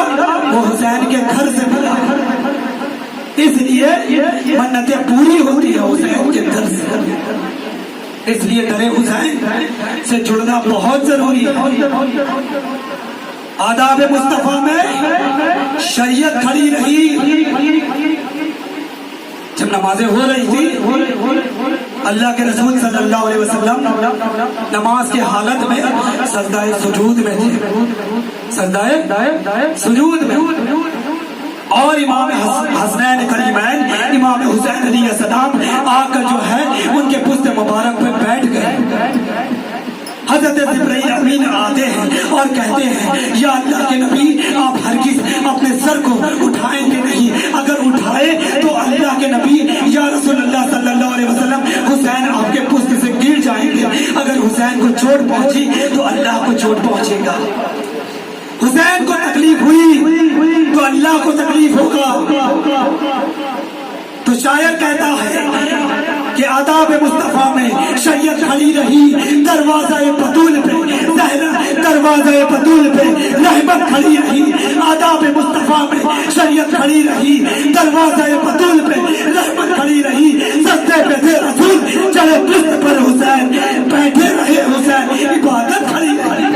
وہ حسین کے گھر سے ملا. اس لیے منتیں پوری ہوتی ہے حسین کے در سے. اس لیے در حسین سے جڑنا بہت ضروری ہے. آداب مصطفیٰ میں شریعت کھڑی رہی. جب نمازیں ہو رہی تھی اللہ کے رسول صلی اللہ علیہ وسلم نماز کے حالت میں سجدہ سجود میں تھے. سجدہ سجود میں اور امام حسنین کریمین امام حسین علیہ السلام آ کر جو ہے ان کے پشت مبارک پہ بیٹھ گئے. حضرت جبرائیل امین آتے ہیں اور کہتے ہیں یا اللہ کے نبی آپ ہرگز اپنے سر کو اٹھائیں گے نہیں. اگر اٹھائے تو اللہ کے نبی یا رسول اللہ صلی اللہ علیہ وسلم حسین آپ کے پشت سے گر جائیں گے. اگر حسین کو چوٹ پہنچی تو اللہ کو چوٹ پہنچے گا. حسین کو تکلیف ہوئی تو اللہ کو تکلیف ہوگا. تو شاعر کہتا ہے کہ آداب مصطفیٰ میں شریعت کھڑی رہی. دروازہ بطول پہ دروازہ بطول پہ رحمت کھڑی رہی. آداب مصطفیٰ میں شریعت کھڑی رہی. دروازہ بطول پہ رحمت کھڑی رہی. سجدے پہ تھے رسول چلے پشت پر حسین بیٹھے رہے حسین عبادت کھڑی رہی.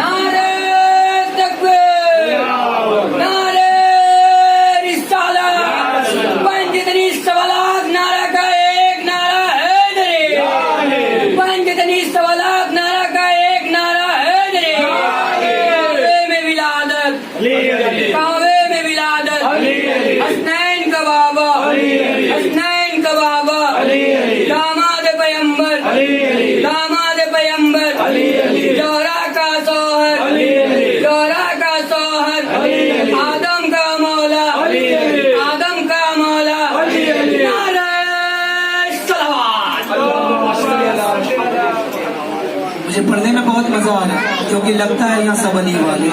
پڑھنے میں بہت مزہ آ رہا ہے کیونکہ لگتا ہے یہاں سب علی والے.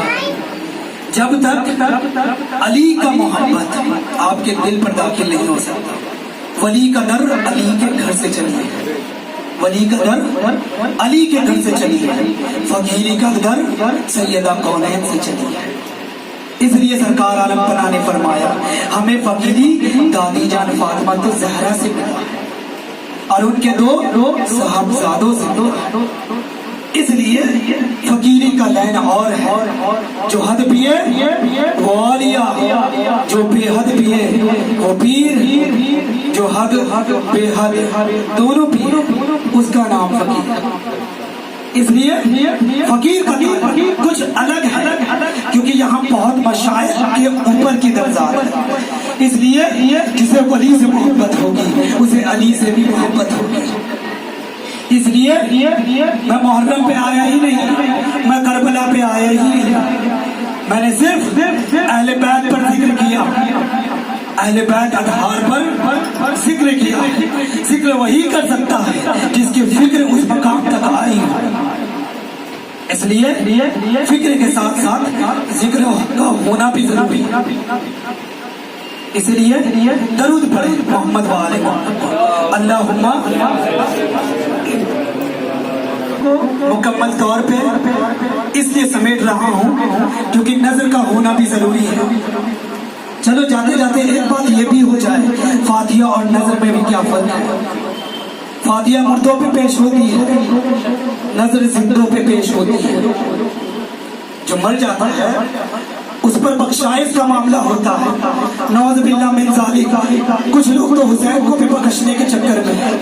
جب تک علی کا محبت آپ کے دل پر داخل نہیں ہو سکتا. ولی کا در علی کے گھر سے چلیے. ولی کا در علی کے گھر سے چلیے. فقیری کا در سیدہ کونین سے چلیے. اس لیے سرکار عالم پناہ نے فرمایا ہمیں فقیری دادی جان فاطمہ تو زہرا سے ملا اور ان کے دو صاحبزادوں سے. اس لیے فقیری کا لین اور ہے. جو حد پیے وہ اولیاء, جو بے حد پیے وہ پیر. جو حد بے حد دونوں پیر اس کا نام فقیر. اس لیے فقیر کا کچھ الگ ہے کیونکہ یہاں بہت مشائخ کے اوپر کی درجات ہے. اس لیے جسے ولی سے محبت ہوگی اسے علی سے بھی محبت ہوگی. اس لیے میں محرم پہ آیا ہی نہیں, میں کربلا پہ آیا ہی نہیں. میں نے صرف اہل بیت پر ذکر کیا. اہل بیت ادھار پر ذکر کیا. ذکر وہی کر سکتا ہے جس کی فکر اس مقام تک آئی. اس لیے فکر کے ساتھ ساتھ ذکر کا ہونا بھی ضروری ہے. اس لیے درود پڑھیں محمد والے محمد. اللہم مکمل طور پہ اس لیے سمیٹ رہا ہوں کیونکہ نظر کا ہونا بھی ضروری ہے. چلو جاتے جاتے ایک بات یہ بھی ہو جائے فاتحہ اور نظر میں بھی کیا فرق ہے. فاتحہ مردوں پہ پیش ہوتی ہے, نظر زندوں پہ پیش ہوتی ہے. جو مر جاتا ہے اس پر بخشائش کا معاملہ ہوتا ہے. نعوذ باللہ من ذالک. کچھ لوگ تو حسین کو بھی بخشنے کے چکر میں ہیں,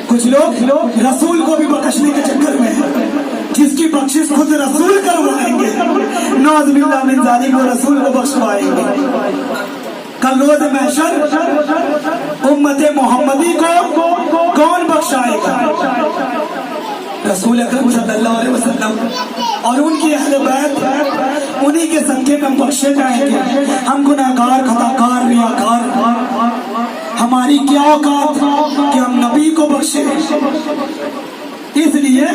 کچھ لوگ رسول کو بھی بخشنے کے چکر میں ہیں. جس کی بخشش خود رسول کروائیں گے نعوذ باللہ من ذالک, وہ رسول کو بخشوائیں گے. کل روز محشر امت محمدی کو کون بخشائے گا؟ رسول اکرم صلی اللہ علیہ وسلم. اور ان کی اہل بیت انہی کے صدقے میں بخشے جائیں گے. ہم گناہگار خطاکار ریاکار ہماری کیا اوقات کہ ہم نبی کو بخشے. اس لیے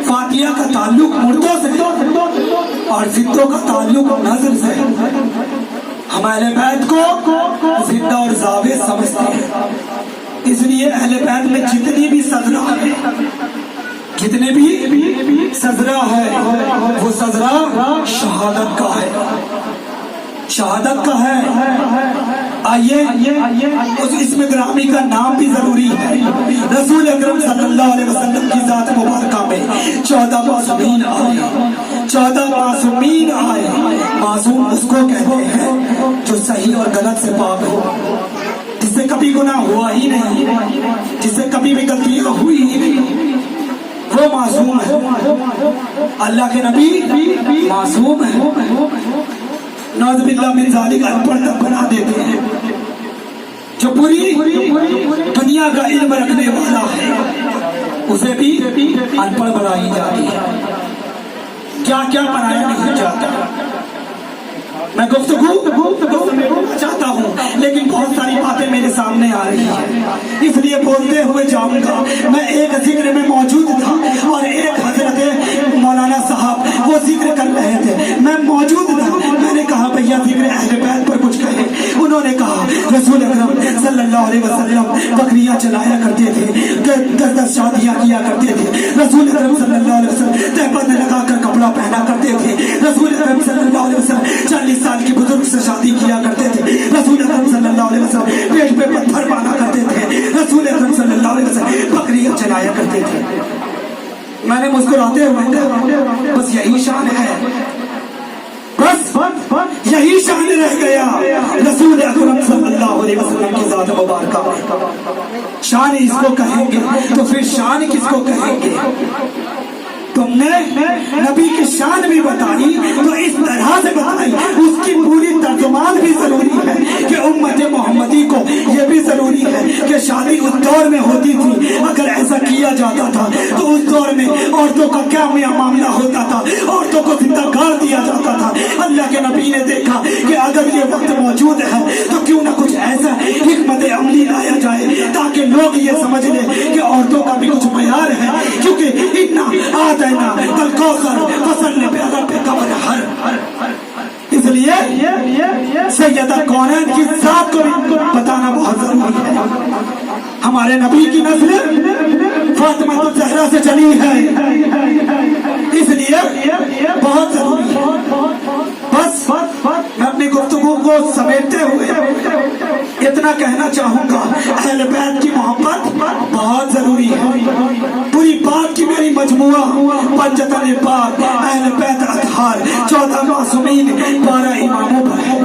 فاتحہ کا تعلق مردوں سے اور زندوں کا تعلق نظر سے. ہم اہل بیت کو زندہ اور زاویہ سمجھتے ہیں. اس لیے اہل بیت میں جتنی بھی سزرا ہے وہ سزرا شہادت کا ہے. شہادت کا ہے. آئیے اس میں گرامی کا نام بھی ضروری ہے. رسول اکرم صلی اللہ علیہ وسلم کی ذات مبارکہ میں 14 معصومین آئے. 14 معصومین آئے. معصوم اس کو کہتے ہیں جو صحیح اور غلط سے پاک ہو, جس سے کبھی گناہ ہوا ہی نہیں, جس سے کبھی بھی غلطیاں ہوئی ہی نہیں, وہ معصوم ہے. اللہ کے نبی معصوم ہے. نعوذ باللہ من ذالک ان پڑھ تک بنا دیتے ہیں. جو پوری دنیا کا علم رکھنے والا ہے اسے بھی ان پڑھ بنائی جاتی ہے. کیا کیا بنایا نہیں جاتا. میں گفتگو چاہتا ہوں لیکن بہت ساری باتیں میرے سامنے آ رہی ہیں, اس لیے بولتے ہوئے جاؤں گا. میں ایک ذکر میں موجود تھا اور ایک حضرت مولانا صاحب وہ ذکر کر رہے تھے, میں موجود تھا. میں نے کہا بھیا ذکر اہل بیت پر کچھ کہے. انہوں نے کہا رسول اکرم صلی اللہ علیہ وسلم بکریاں چلایا کرتے تھے, 10 شادیاں کیا کرتے تھے. رسول اکرم صلی اللہ علیہ وسلم تہبند لگا کر کپڑا پہنا کرتے تھے. رسول اکرم صلی اللہ علیہ وسلم 40 سال کی بزرگ سے شادی کیا کرتے تھے. رسول اکرم صلی اللہ علیہ وسلم پیٹ پہ پتھر باندھا کرتے تھے. رسول اکرم صلی اللہ علیہ وسلم بکریاں چلایا کرتے تھے. میں نے مسکراتے ہوئے بس یہی شان ہے, بس یہی شان رہ گیا رسول اکرم صلی اللہ علیہ وسلم کی ذات مبارکہ. شان اس کو کہیں گے تو پھر شان کس کو کہیں گے. تم نے نبی کی شان بھی بتائی تو اس طرح سے بتائی, اس کی پوری ترجمان بھی ضروری ہے کہ امت محمدی کو یہ بھی ضروری ہے کہ شادی اس دور میں ہوتی تھی. اگر ایسا کیا جاتا تھا تو اس دور میں عورتوں کا کیا معاملہ ہوتا تھا, عورتوں کو زندہ گاڑ دیا جاتا تھا. اللہ کے نبی نے دیکھا کہ اگر یہ وقت موجود ہے تو کیوں نہ کچھ ایسا حکمت عملی لایا جائے تاکہ لوگ یہ سمجھ لیں کہ عورتوں کا بھی کچھ معیار ہے, کیونکہ اتنا اس لیے سیدہ کونین کی ذات کو بتانا بہت ضروری ہے. ہمارے نبی کی نسل فاطمہ الزہرا سے چلی ہے, اس لیے بہت ضروری ہے. بس میں اپنی گفتگو کو سمیٹتے ہوئے اتنا کہنا چاہوں گا, اہل بیت کی محبت بہت ضروری ہے. پوری بات کی میری مجموعہ پنجتن پاک اہل بیت اطہار 14 معصومین 12 اماموں پر ہے.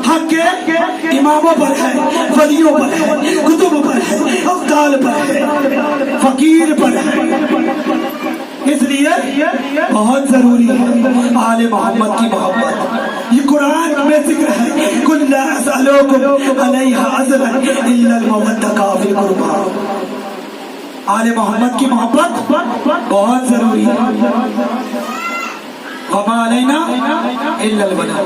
حق کے اماموں پر ہے, ولیوں پر ہے, کتب پر ہے, افضال پر ہے, فقیر پر ہے. اس لیے بہت ضروری ہے آل محمد کی محبت. یہ قرآن میں ذکر ہے قل لا اسألوکم علیہ اجرا الا المودۃ فی القربى. آل محمد کی محبت بہت ضروری ہے. وما علینا الا البلاغ.